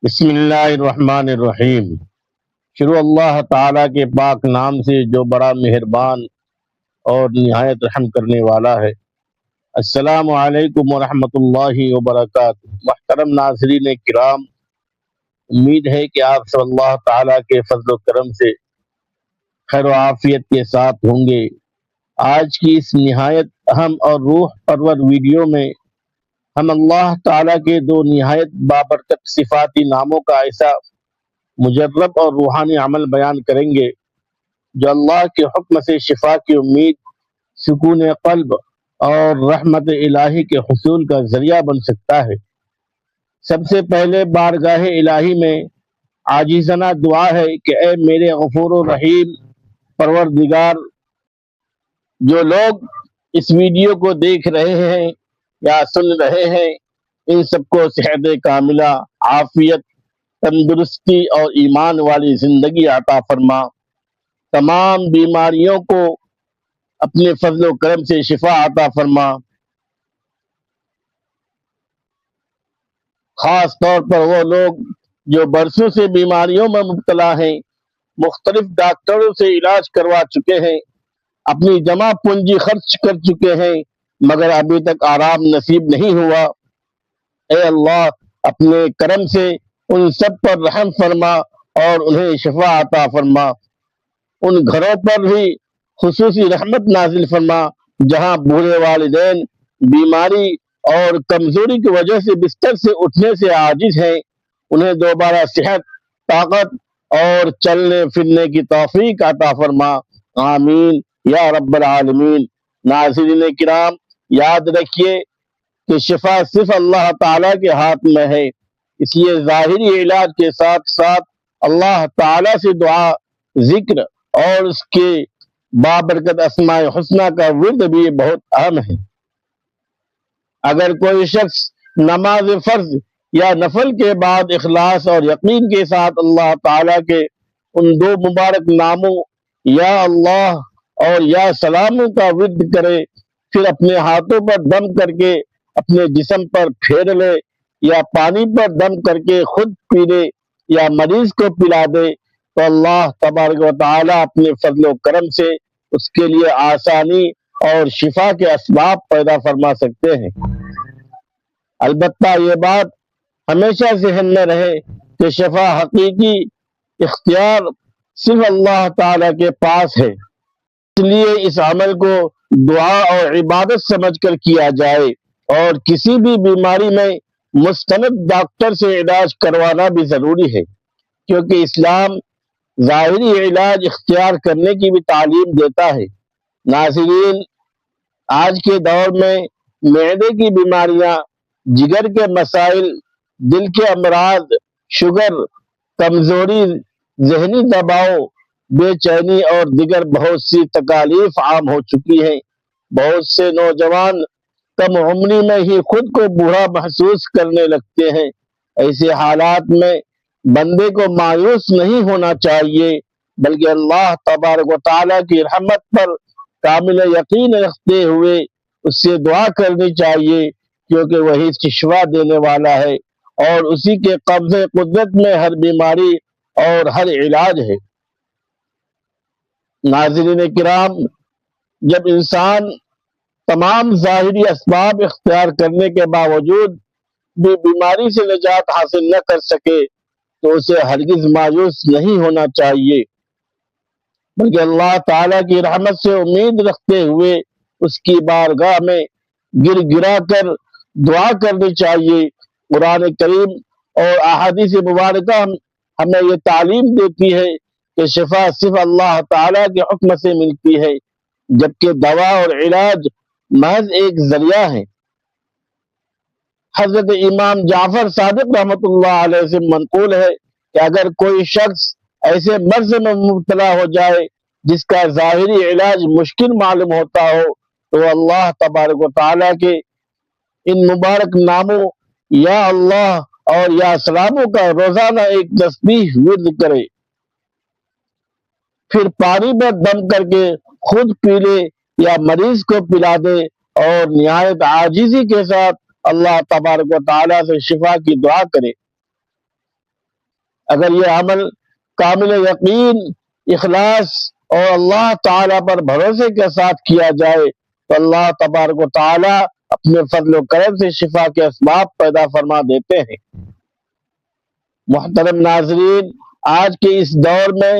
بسم اللہ الرحمن الرحیم۔ شروع اللہ تعالیٰ کے پاک نام سے جو بڑا مہربان اور نہایت رحم کرنے والا ہے۔ السلام علیکم ورحمۃ اللہ وبرکاتہ۔ محترم ناظرین کرام، امید ہے کہ آپ صلی اللہ تعالیٰ کے فضل و کرم سے خیر و عافیت کے ساتھ ہوں گے۔ آج کی اس نہایت اہم اور روح پرور ویڈیو میں ہم اللہ تعالیٰ کے دو نہایت بابرکت صفاتی ناموں کا ایسا مجرب اور روحانی عمل بیان کریں گے جو اللہ کے حکم سے شفا کی امید، سکون قلب اور رحمت الہی کے حصول کا ذریعہ بن سکتا ہے۔ سب سے پہلے بارگاہ الہی میں عاجزانہ دعا ہے کہ اے میرے غفور و رحیم پروردگار، جو لوگ اس ویڈیو کو دیکھ رہے ہیں یا سن رہے ہیں، ان سب کو صحت کاملہ، عافیت، تندرستی اور ایمان والی زندگی عطا فرما۔ تمام بیماریوں کو اپنے فضل و کرم سے شفا عطا فرما۔ خاص طور پر وہ لوگ جو برسوں سے بیماریوں میں مبتلا ہیں، مختلف ڈاکٹروں سے علاج کروا چکے ہیں، اپنی جمع پونجی خرچ کر چکے ہیں، مگر ابھی تک آرام نصیب نہیں ہوا۔ اے اللہ، اپنے کرم سے ان سب پر رحم فرما اور انہیں شفا عطا فرما۔ ان گھروں پر بھی خصوصی رحمت نازل فرما جہاں بوڑھے والدین بیماری اور کمزوری کی وجہ سے بستر سے اٹھنے سے عاجز ہیں، انہیں دوبارہ صحت، طاقت اور چلنے پھرنے کی توفیق عطا فرما۔ آمین یا رب العالمین۔ ناظرین کرام، یاد رکھیے کہ شفا صرف اللہ تعالیٰ کے ہاتھ میں ہے، اس لیے ظاہری علاج کے ساتھ ساتھ اللہ تعالیٰ سے دعا، ذکر اور اس کے بابرکت اسماء حسنہ کا ورد بھی بہت اہم ہے۔ اگر کوئی شخص نماز فرض یا نفل کے بعد اخلاص اور یقین کے ساتھ اللہ تعالیٰ کے ان دو مبارک ناموں یا اللہ اور یا سلاموں کا ورد کرے، پھر اپنے ہاتھوں پر دم کر کے اپنے جسم پر پھیر لے یا پانی پر دم کر کے خود پی لے یا مریض کو پلا دے، تو اللہ تبارک و تعالیٰ اپنے فضل و کرم سے اس کے لیے آسانی اور شفا کے اسباب پیدا فرما سکتے ہیں۔ البتہ یہ بات ہمیشہ ذہن میں رہے کہ شفا حقیقی اختیار صرف اللہ تعالیٰ کے پاس ہے، اس لیے اس عمل کو دعا اور عبادت سمجھ کر کیا جائے، اور کسی بھی بیماری میں مستند ڈاکٹر سے علاج کروانا بھی ضروری ہے، کیونکہ اسلام ظاہری علاج اختیار کرنے کی بھی تعلیم دیتا ہے۔ ناظرین، آج کے دور میں معدے کی بیماریاں، جگر کے مسائل، دل کے امراض، شوگر، کمزوری، ذہنی دباؤ، بے چینی اور دیگر بہت سی تکالیف عام ہو چکی ہیں۔ بہت سے نوجوان کم عمری میں ہی خود کو بوڑھا محسوس کرنے لگتے ہیں۔ ایسے حالات میں بندے کو مایوس نہیں ہونا چاہیے، بلکہ اللہ تبارک و تعالیٰ کی رحمت پر کامل یقین رکھتے ہوئے اس سے دعا کرنی چاہیے، کیونکہ وہی شفا دینے والا ہے اور اسی کے قبض قدرت میں ہر بیماری اور ہر علاج ہے۔ ناظرین کرام، جب انسان تمام ظاہری اسباب اختیار کرنے کے باوجود بھی بیماری سے نجات حاصل نہ کر سکے، تو اسے ہرگز مایوس نہیں ہونا چاہیے، بلکہ اللہ تعالیٰ کی رحمت سے امید رکھتے ہوئے اس کی بارگاہ میں گر گرا کر دعا کرنی چاہیے۔ قرآن کریم اور احادیث مبارکہ ہمیں یہ تعلیم دیتی ہے کہ شفا صرف اللہ تعالیٰ کے حکم سے ملتی ہے، جبکہ دوا اور علاج محض ایک ذریعہ ہے۔ حضرت امام جعفر صادق رحمۃ اللہ علیہ سے منقول ہے کہ اگر کوئی شخص ایسے مرض میں مبتلا ہو جائے جس کا ظاہری علاج مشکل معلوم ہوتا ہو، تو اللہ تبارک و تعالیٰ کے ان مبارک ناموں یا اللہ اور یا سلاموں کا روزانہ ایک تسبیح ورد کرے، پھر پانی پر دم کر کے خود پی لے یا مریض کو پلا دے، اور نہایت عاجزی کے ساتھ اللہ تبارک و تعالیٰ سے شفا کی دعا کرے۔ اگر یہ عمل کامل یقین، اخلاص اور اللہ تعالیٰ پر بھروسے کے ساتھ کیا جائے تو اللہ تبارک و تعالیٰ اپنے فضل و کرم سے شفا کے اسباب پیدا فرما دیتے ہیں۔ محترم ناظرین، آج کے اس دور میں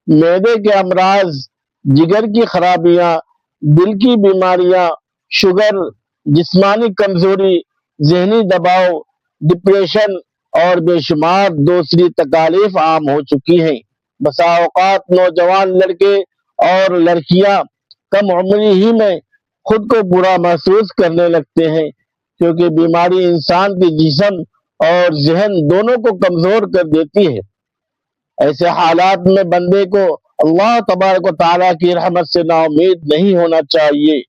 معدے کے امراض، جگر کی خرابیاں، دل کی بیماریاں، شوگر، جسمانی کمزوری، ذہنی دباؤ، ڈپریشن اور بے شمار دوسری تکالیف عام ہو چکی ہیں۔ بسا اوقات نوجوان لڑکے اور لڑکیاں کم عمری ہی میں خود کو برا محسوس کرنے لگتے ہیں، کیونکہ بیماری انسان کے جسم اور ذہن دونوں کو کمزور کر دیتی ہے۔ ایسے حالات میں بندے کو اللہ تبارک و تعالیٰ کی رحمت سے نا امید نہیں ہونا چاہیے،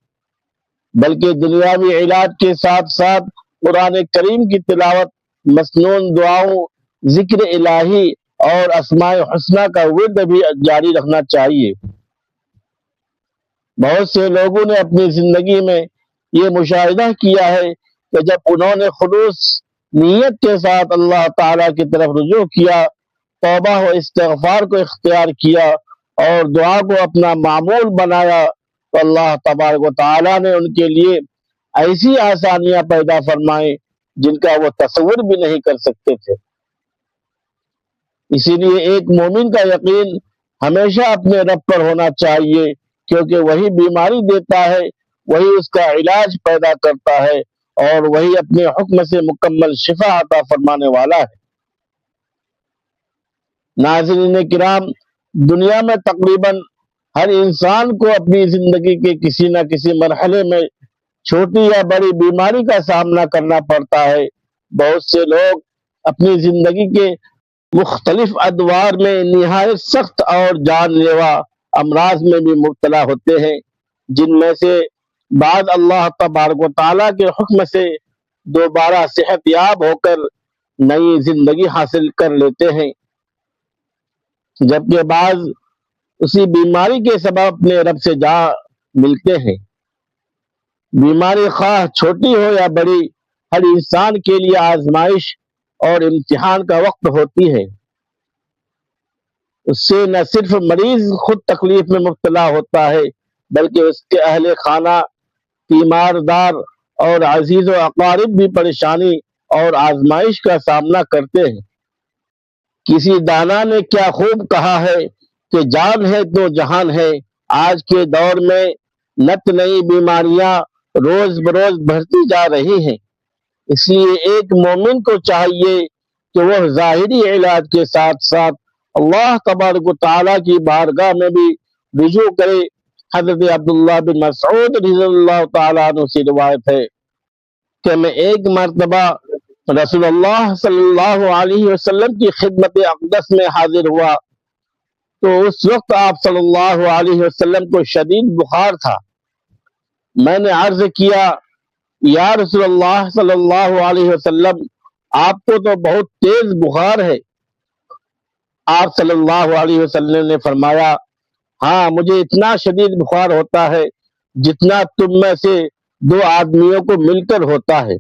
بلکہ دنیاوی علاج کے ساتھ ساتھ قرآن کریم کی تلاوت، مسنون دعاؤں، ذکر الہی اور اسماء حسنہ کا ورد بھی جاری رکھنا چاہیے۔ بہت سے لوگوں نے اپنی زندگی میں یہ مشاہدہ کیا ہے کہ جب انہوں نے خلوص نیت کے ساتھ اللہ تعالیٰ کی طرف رجوع کیا، توبہ و استغفار کو اختیار کیا اور دعا کو اپنا معمول بنایا، تو اللہ تبارک و تعالیٰ نے ان کے لیے ایسی آسانیاں پیدا فرمائیں جن کا وہ تصور بھی نہیں کر سکتے تھے۔ اسی لیے ایک مومن کا یقین ہمیشہ اپنے رب پر ہونا چاہیے، کیونکہ وہی بیماری دیتا ہے، وہی اس کا علاج پیدا کرتا ہے اور وہی اپنے حکم سے مکمل شفا عطا فرمانے والا ہے۔ ناظرین کرام، دنیا میں تقریباً ہر انسان کو اپنی زندگی کے کسی نہ کسی مرحلے میں چھوٹی یا بڑی بیماری کا سامنا کرنا پڑتا ہے۔ بہت سے لوگ اپنی زندگی کے مختلف ادوار میں نہایت سخت اور جان لیوا امراض میں بھی مبتلا ہوتے ہیں، جن میں سے بعض اللہ تبارک و تعالیٰ کے حکم سے دوبارہ صحت یاب ہو کر نئی زندگی حاصل کر لیتے ہیں، جبکہ بعض اسی بیماری کے سبب اپنے رب سے جا ملتے ہیں۔ بیماری خواہ چھوٹی ہو یا بڑی، ہر انسان کے لیے آزمائش اور امتحان کا وقت ہوتی ہے۔ اس سے نہ صرف مریض خود تکلیف میں مبتلا ہوتا ہے، بلکہ اس کے اہل خانہ، تیماردار اور عزیز و اقارب بھی پریشانی اور آزمائش کا سامنا کرتے ہیں۔ کسی دانا نے کیا خوب کہا ہے کہ جان ہے تو جہان ہے۔ آج کے دور میں نت نئی بیماریاں روز بروز بڑھتی جا رہی ہیں، اس لیے ایک مومن کو چاہیے کہ وہ ظاہری علاج کے ساتھ ساتھ اللہ تبارک و تعالیٰ کی بارگاہ میں بھی رجوع کرے۔ حضرت عبداللہ بن مسعود رضی اللہ تعالیٰ عنہ سے روایت ہے کہ میں ایک مرتبہ رسول اللہ صلی اللہ علیہ وسلم کی خدمت اقدس میں حاضر ہوا تو اس وقت آپ صلی اللہ علیہ وسلم کو شدید بخار تھا۔ میں نے عرض کیا، یا رسول اللہ صلی اللہ علیہ وسلم، آپ کو تو بہت تیز بخار ہے۔ آپ صلی اللہ علیہ وسلم نے فرمایا، ہاں، مجھے اتنا شدید بخار ہوتا ہے جتنا تم میں سے دو آدمیوں کو مل کر ہوتا ہے۔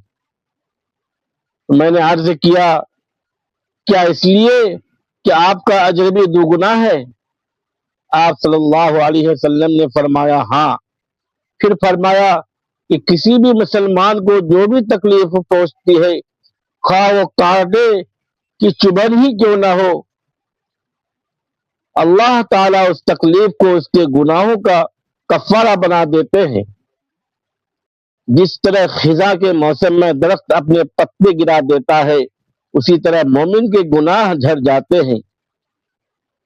میں نے عرض کیا، کیا اس لیے کہ آپ کا اجر بھی دوگنا ہے؟ آپ صلی اللہ علیہ وسلم نے فرمایا، ہاں۔ پھر فرمایا کہ کسی بھی مسلمان کو جو بھی تکلیف پہنچتی ہے، خواہ وہ کانٹے کی چبھن ہی کیوں نہ ہو، اللہ تعالیٰ اس تکلیف کو اس کے گناہوں کا کفارہ بنا دیتے ہیں۔ جس طرح خزاں کے موسم میں درخت اپنے پتے گرا دیتا ہے، اسی طرح مومن کے گناہ جھڑ جاتے ہیں۔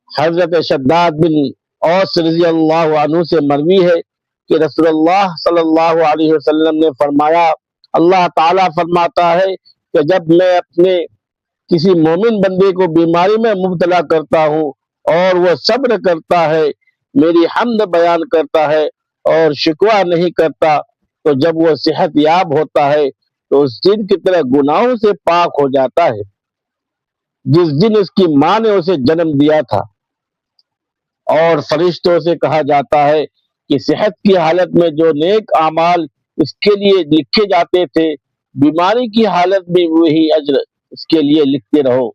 حضرت شداد بن اوس رضی اللہ عنہ سے مروی ہے کہ رسول اللہ صلی اللہ علیہ وسلم نے فرمایا، اللہ تعالیٰ فرماتا ہے کہ جب میں اپنے کسی مومن بندے کو بیماری میں مبتلا کرتا ہوں اور وہ صبر کرتا ہے، میری حمد بیان کرتا ہے اور شکوہ نہیں کرتا، تو جب وہ صحت یاب ہوتا ہے تو اس دن کی طرح گناہوں سے پاک ہو جاتا ہے جس دن اس کی ماں نے اسے جنم دیا تھا۔ اور فرشتوں سے کہا جاتا ہے کہ صحت کی حالت میں جو نیک اعمال اس کے لیے لکھے جاتے تھے، بیماری کی حالت میں وہی اجر اس کے لیے لکھتے رہو۔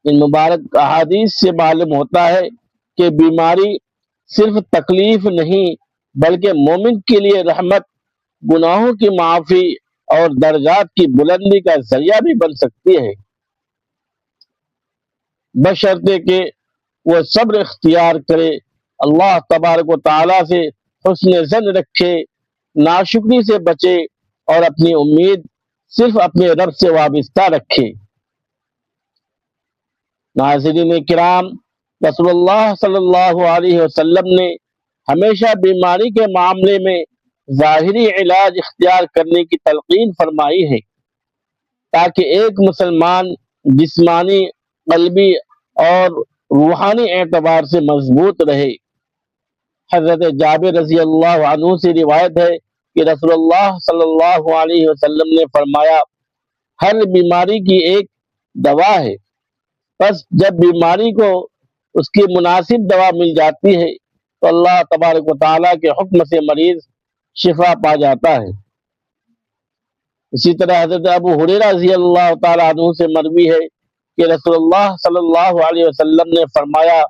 ان مبارک احادیث سے معلوم ہوتا ہے کہ بیماری صرف تکلیف نہیں بلکہ مومن کے لیے رحمت، گناہوں کی معافی اور درجات کی بلندی کا ذریعہ بھی بن سکتی ہے، بشرطے کہ وہ صبر اختیار کرے، اللہ تبارک و تعالیٰ سے حسن ظن رکھے، ناشکری سے بچے اور اپنی امید صرف اپنے رب سے وابستہ رکھے۔ ناظرین کرام، رسول اللہ صلی اللہ علیہ وسلم نے ہمیشہ بیماری کے معاملے میں ظاہری علاج اختیار کرنے کی تلقین فرمائی ہے تاکہ ایک مسلمان جسمانی، قلبی اور روحانی اعتبار سے مضبوط رہے۔ حضرت جابر رضی اللہ عنہ سے روایت ہے کہ رسول اللہ صلی اللہ علیہ وسلم نے فرمایا، ہر بیماری کی ایک دوا ہے، بس جب بیماری کو اس کی مناسب دوا مل جاتی ہے تو اللہ تبارک و تعالیٰ کے حکم سے مریض شفا پا جاتا ہے۔ اسی طرح حضرت ابو ہریرہ رضی اللہ تعالیٰ عنہ سے مروی ہے کہ رسول اللہ صلی اللہ علیہ وسلم نے فرمایا،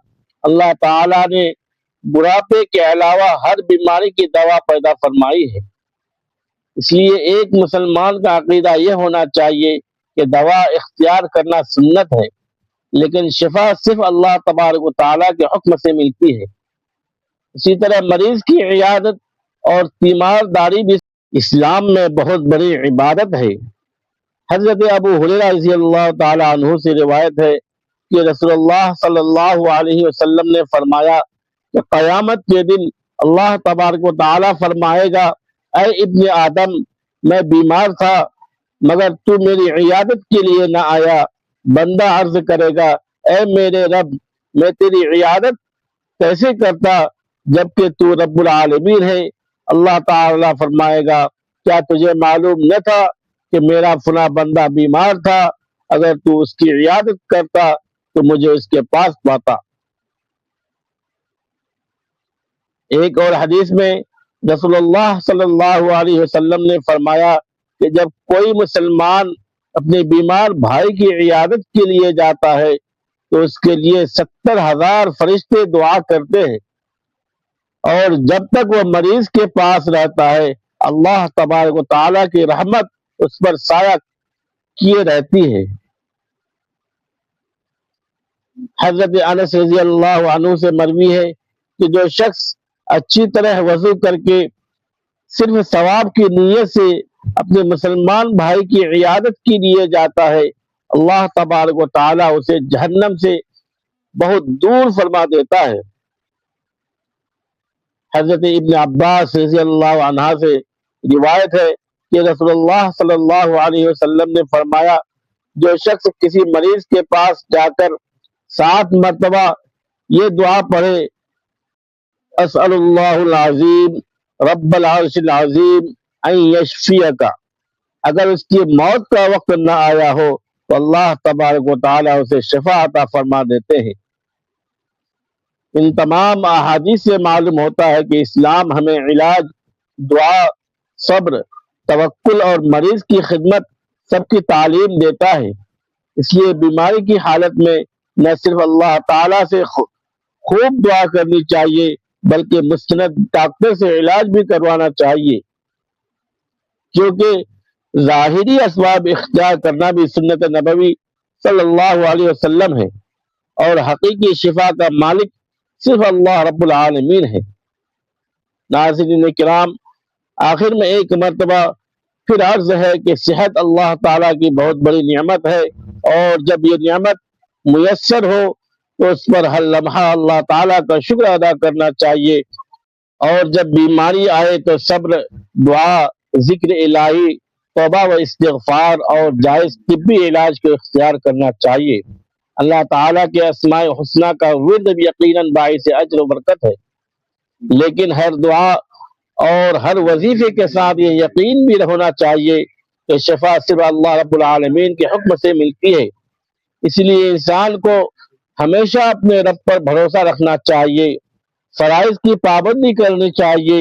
اللہ تعالیٰ نے بڑھاپے کے علاوہ ہر بیماری کی دوا پیدا فرمائی ہے۔ اس لیے ایک مسلمان کا عقیدہ یہ ہونا چاہیے کہ دوا اختیار کرنا سنت ہے، لیکن شفا صرف اللہ تبارک و تعالیٰ کے حکم سے ملتی ہے۔ اسی طرح مریض کی عیادت اور تیمارداری بھی اسلام میں بہت بڑی عبادت ہے۔ حضرت ابو ہریرہ رضی اللہ تعالی عنہ سے روایت ہے کہ رسول اللہ صلی اللہ علیہ وسلم نے فرمایا کہ قیامت کے دن اللہ تبارک و تعالیٰ فرمائے گا، اے ابن آدم، میں بیمار تھا مگر تو میری عیادت کے لیے نہ آیا۔ بندہ عرض کرے گا، اے میرے رب، میں تیری عیادت کیسے کرتا جبکہ تو رب العالمین ہے؟ اللہ تعالیٰ فرمائے گا، کیا تجھے معلوم نہ تھا کہ میرا فلاں بندہ بیمار تھا؟ اگر تو اس کی عیادت کرتا تو مجھے اس کے پاس پاتا۔ ایک اور حدیث میں رسول اللہ صلی اللہ علیہ وسلم نے فرمایا کہ جب کوئی مسلمان اپنے بیمار بھائی کی عیادت کے لیے جاتا ہے تو اس کے لیے 70,000 فرشتے دعا کرتے ہیں، اور جب تک وہ مریض کے پاس رہتا ہے اللہ تبارک و تعالیٰ کی رحمت اس پر سایہ کیے رہتی ہے۔ حضرت انس رضی اللہ عنہ سے مروی ہے کہ جو شخص اچھی طرح وضو کر کے صرف ثواب کی نیت سے اپنے مسلمان بھائی کی عیادت کے لیے جاتا ہے، اللہ تبارک و تعالیٰ اسے جہنم سے بہت دور فرما دیتا ہے۔ حضرت ابن عباس رضی اللہ عنہ سے روایت ہے کہ رسول اللہ صلی اللہ علیہ وسلم نے فرمایا، جو شخص کسی مریض کے پاس جا کر 7 مرتبہ یہ دعا پڑھے، اسأل اللہ العظیم رب العرش العظیم ان یشفیک، اگر اس کی موت کا وقت نہ آیا ہو تو اللہ تبارک و تعالیٰ اسے شفا عطا فرما دیتے ہیں۔ ان تمام احادیث سے معلوم ہوتا ہے کہ اسلام ہمیں علاج، دعا، صبر، توکل اور مریض کی خدمت سب کی تعلیم دیتا ہے۔ اس لیے بیماری کی حالت میں نہ صرف اللہ تعالیٰ سے خوب دعا کرنی چاہیے بلکہ مستند ڈاکٹر سے علاج بھی کروانا چاہیے، کیونکہ ظاہری اسباب اختیار کرنا بھی سنت نبوی صلی اللہ علیہ وسلم ہے، اور حقیقی شفا کا مالک صرف اللہ رب العالمین ہے۔ ناظرین کرام، آخر میں ایک مرتبہ پھر عرض ہے کہ صحت اللہ تعالیٰ کی بہت بڑی نعمت ہے، اور جب یہ نعمت میسر ہو تو اس پر ہر لمحہ اللہ تعالیٰ کا شکر ادا کرنا چاہیے، اور جب بیماری آئے تو صبر، دعا، ذکر الہی، توبہ و استغفار اور جائز طبی علاج کو اختیار کرنا چاہیے۔ اللہ تعالیٰ کے اسماء حسنہ کا ورد یقیناً باعث اجر و برکت ہے، لیکن ہر دعا اور ہر وظیفے کے ساتھ یہ یقین بھی ہونا چاہیے کہ شفا صرف اللہ رب العالمین کے حکم سے ملتی ہے۔ اس لیے انسان کو ہمیشہ اپنے رب پر بھروسہ رکھنا چاہیے، فرائض کی پابندی کرنی چاہیے،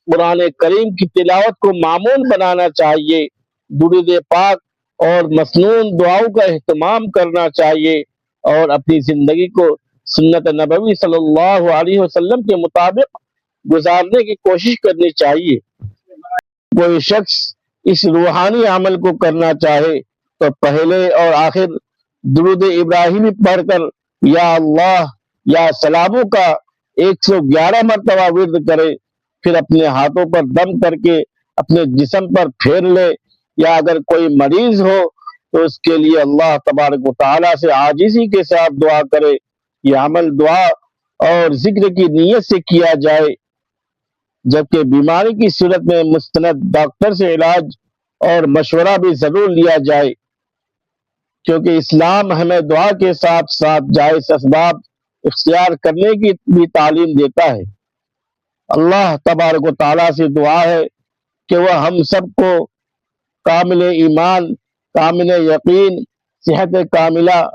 قرآن کریم کی تلاوت کو معمول بنانا چاہیے، درود پاک اور مسنون دعاؤں کا اہتمام کرنا چاہیے، اور اپنی زندگی کو سنت نبوی صلی اللہ علیہ وسلم کے مطابق گزارنے کی کوشش کرنی چاہیے۔ کوئی شخص اس روحانی عمل کو کرنا چاہے تو پہلے اور آخر درود ابراہیمی پڑھ کر یا اللہ یا سلاموں کا 111 مرتبہ ورد کرے، پھر اپنے ہاتھوں پر دم کر کے اپنے جسم پر پھیر لے، یا اگر کوئی مریض ہو تو اس کے لیے اللہ تبارک و تعالیٰ سے عاجزی کے ساتھ دعا کرے۔ یہ عمل دعا اور ذکر کی نیت سے کیا جائے، جبکہ بیماری کی صورت میں مستند ڈاکٹر سے علاج اور مشورہ بھی ضرور لیا جائے، کیونکہ اسلام ہمیں دعا کے ساتھ ساتھ جائز اسباب اختیار کرنے کی بھی تعلیم دیتا ہے۔ اللہ تبارک و تعالیٰ سے دعا ہے کہ وہ ہم سب کو کامل ایمان، کامل یقین، صحت کاملہ،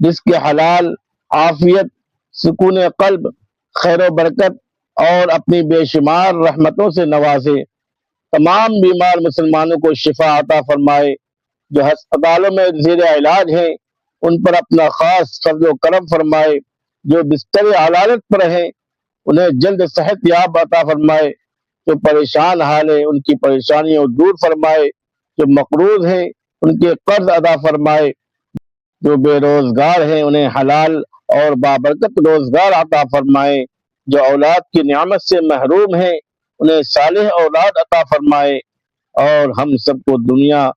رزق حلال، عافیت، سکون قلب، خیر و برکت اور اپنی بے شمار رحمتوں سے نوازے۔ تمام بیمار مسلمانوں کو شفا عطا فرمائے۔ جو ہسپتالوں میں زیر علاج ہیں ان پر اپنا خاص فضل و کرم فرمائے۔ جو بستر علالت پر ہیں انہیں جلد صحت یاب عطا فرمائے۔ جو پریشان حال ہیں ان کی پریشانیوں دور فرمائے۔ جو مقروض ہیں ان کے قرض ادا فرمائے۔ جو بے روزگار ہیں انہیں حلال اور بابرکت روزگار عطا فرمائے۔ جو اولاد کی نعمت سے محروم ہیں انہیں صالح اولاد عطا فرمائے، اور ہم سب کو دنیا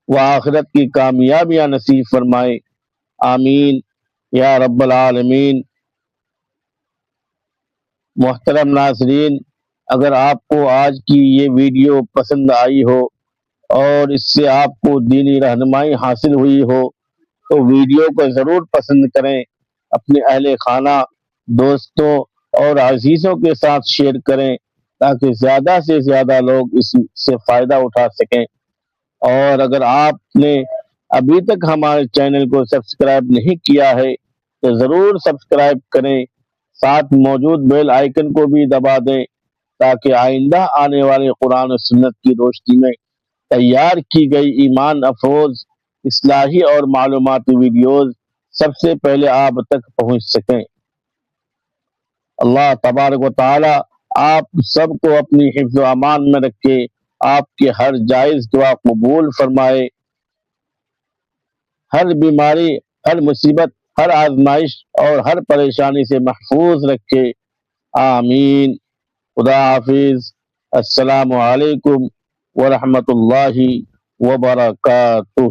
و آخرت کی کامیابیاں نصیب فرمائے۔ آمین یا رب العالمین۔ محترم ناظرین، اگر آپ کو آج کی یہ ویڈیو پسند آئی ہو اور اس سے آپ کو دینی رہنمائی حاصل ہوئی ہو تو ویڈیو کو ضرور پسند کریں، اپنے اہل خانہ، دوستوں اور عزیزوں کے ساتھ شیئر کریں تاکہ زیادہ سے زیادہ لوگ اس سے فائدہ اٹھا سکیں۔ اور اگر آپ نے ابھی تک ہمارے چینل کو سبسکرائب نہیں کیا ہے تو ضرور سبسکرائب کریں، ساتھ موجود بیل آئیکن کو بھی دبا دیں تاکہ آئندہ آنے والے قرآن و سنت کی روشنی میں تیار کی گئی ایمان افروز اصلاحی اور معلوماتی ویڈیوز سب سے پہلے آپ تک پہنچ سکیں۔ اللہ تبارک و تعالی آپ سب کو اپنی حفظ و امان میں رکھے، آپ کی ہر جائز دعا قبول فرمائے، ہر بیماری، ہر مصیبت، ہر آزمائش اور ہر پریشانی سے محفوظ رکھے۔ آمین۔ خدا حافظ۔ السلام علیکم ورحمۃ اللہ وبرکاتہ۔